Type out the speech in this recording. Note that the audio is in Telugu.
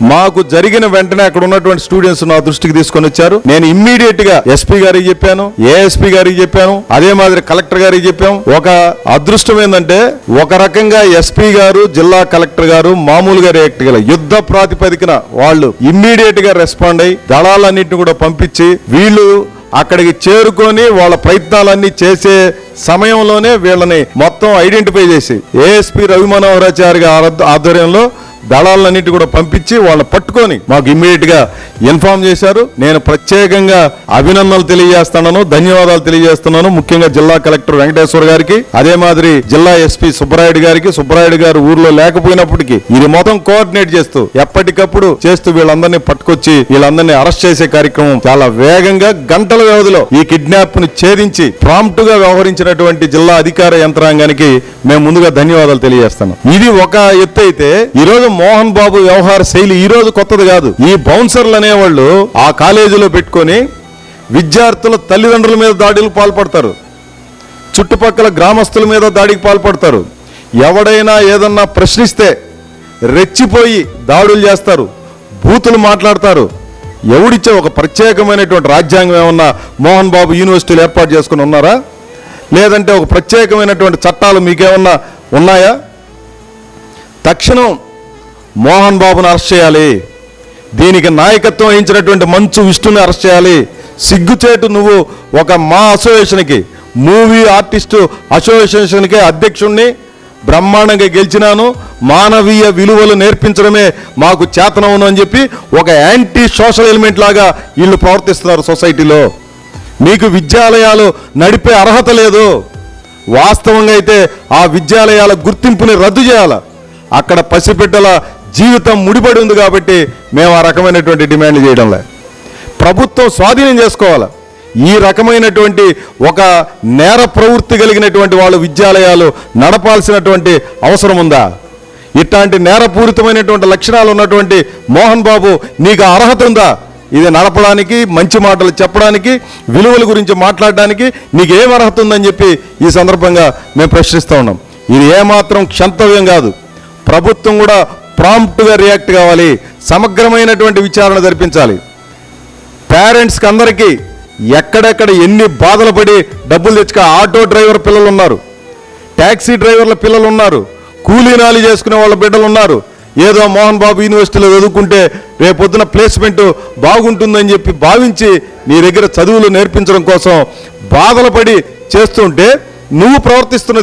మాకు జరిగిన వెంటనే అక్కడ ఉన్నటువంటి స్టూడెంట్స్ నా దృష్టికి తీసుకొని వచ్చారు. నేను ఇమ్మీడియట్ గా ఎస్పీ గారికి చెప్పాను, ఏఎస్పీ గారికి చెప్పాను, అదే మాదిరి కలెక్టర్ గారికి చెప్పాము. ఒక అదృష్టం ఏంటంటే ఒక రకంగా ఎస్పీ గారు, జిల్లా కలెక్టర్ గారు మామూలుగా రియాక్ట్ గల యుద్ధ ప్రాతిపదికన వాళ్ళు ఇమ్మీడియట్ గా రెస్పాండ్ అయ్యి దళాలన్నింటినీ కూడా పంపించి వీళ్ళు అక్కడికి చేరుకొని వాళ్ళ ప్రయత్నాలన్నీ చేసే సమయంలోనే వీళ్ళని మొత్తం ఐడెంటిఫై చేసి ఏఎస్పీ రవి మనోహరాచారి గారి ఆధ్వర్యంలో దళాలన్నింటి కూడా పంపించి వాళ్ళని పట్టుకొని మాకు ఇమ్మీడియట్ గా ఇన్ఫార్మ్ చేశారు. నేను ప్రత్యేకంగా అభినందనలు తెలియజేస్తున్నాను, ధన్యవాదాలు తెలియజేస్తున్నాను. ముఖ్యంగా జిల్లా కలెక్టర్ వెంకటేశ్వర గారికి, అదే మాదిరి జిల్లా ఎస్పీ సుబ్బరాయుడు గారికి. సుబ్బరాయుడు గారు ఊర్లో లేకపోయినప్పటికీ ఇది మొత్తం కోఆర్డినేట్ చేస్తూ ఎప్పటికప్పుడు చేస్తూ వీళ్ళందరినీ పట్టుకొచ్చి వీళ్ళందరినీ అరెస్ట్ చేసే కార్యక్రమం చాలా వేగంగా గంటల వ్యవధిలో ఈ కిడ్నాప్ ను ఛేదించి ప్రాంప్ట్ గా వ్యవహరించినటువంటి జిల్లా అధికార యంత్రాంగానికి మేము ముందుగా ధన్యవాదాలు తెలియజేస్తున్నాం. ఇది ఒక ఎత్తు అయితే, ఈ రోజు మోహన్ బాబు వ్యవహార శైలి ఈ రోజు కొత్తది కాదు. ఈ బౌన్సర్లు అనేవాళ్ళు ఆ కాలేజీలో పెట్టుకొని విద్యార్థుల తల్లిదండ్రుల మీద దాడులకు పాల్పడతారు, చుట్టుపక్కల గ్రామస్తుల మీద దాడికి పాల్పడతారు. ఎవడైనా ఏదన్నా ప్రశ్నిస్తే రెచ్చిపోయి దాడులు చేస్తారు, బూతులు మాట్లాడతారు. ఎవడిచ్చే ఒక ప్రత్యేకమైనటువంటి రాజ్యాంగం ఏమన్నా మోహన్ బాబు యూనివర్సిటీలు ఏర్పాటు చేసుకుని ఉన్నారా? లేదంటే ఒక ప్రత్యేకమైనటువంటి చట్టాలు మీకేమన్నా ఉన్నాయా? తక్షణం మోహన్ బాబును అరెస్ట్ చేయాలి. దీనికి నాయకత్వం వహించినటువంటి మంచు విష్ణుని అరెస్ట్ చేయాలి. సిగ్గుచేటు నువ్వు ఒక మా అసోసియేషన్కి, మూవీ ఆర్టిస్టు అసోసియేషన్కి అధ్యక్షుణ్ణి బ్రహ్మాండంగా గెలిచినాను, మానవీయ విలువలు నేర్పించడమే మాకు చేతనవును అని చెప్పి ఒక యాంటీ సోషల్ ఎలిమెంట్ లాగా వీళ్ళు ప్రవర్తిస్తున్నారు సొసైటీలో. మీకు విద్యాలయాలు నడిపే అర్హత లేదు. వాస్తవంగా అయితే ఆ విద్యాలయాల గుర్తింపుని రద్దు చేయాలి. అక్కడ పసిబిడ్డల జీవితం ముడిపడి ఉంది కాబట్టి మేము ఆ రకమైనటువంటి డిమాండ్ చేయడంలే. ప్రభుత్వం స్వాధీనం చేసుకోవాలి. ఈ రకమైనటువంటి ఒక నేర ప్రవృత్తి కలిగినటువంటి వాళ్ళు విద్యాలయాలు నడపాల్సినటువంటి అవసరం ఉందా? ఇట్లాంటి నేరపూరితమైనటువంటి లక్షణాలు ఉన్నటువంటి మోహన్ బాబు నీకు అర్హత ఉందా ఇది నడపడానికి, మంచి మాటలు చెప్పడానికి, విలువల గురించి మాట్లాడడానికి నీకేం అర్హత ఉందని చెప్పి ఈ సందర్భంగా మేము ప్రశ్నిస్తూ ఉన్నాం. ఇది ఏమాత్రం క్షంతవ్యం కాదు. ప్రభుత్వం కూడా ప్రాంప్ట్గా రియాక్ట్ కావాలి, సమగ్రమైనటువంటి విచారణ జరిపించాలి. పేరెంట్స్కి అందరికీ ఎక్కడెక్కడ ఎన్ని బాధలు పడి డబ్బులు తెచ్చుక ఆటో డ్రైవర్ పిల్లలు ఉన్నారు, ట్యాక్సీ డ్రైవర్ల పిల్లలు ఉన్నారు, కూలీనాలు చేసుకునే వాళ్ళ బిడ్డలు ఉన్నారు. ఏదో మోహన్ బాబు యూనివర్సిటీలో చదువుకుంటే రేపొద్దున ప్లేస్మెంట్ బాగుంటుందని చెప్పి భావించి నీ దగ్గర చదువులు నేర్పించడం కోసం బాధలు పడి చేస్తుంటే నువ్వు ప్రవర్తిస్తున్నది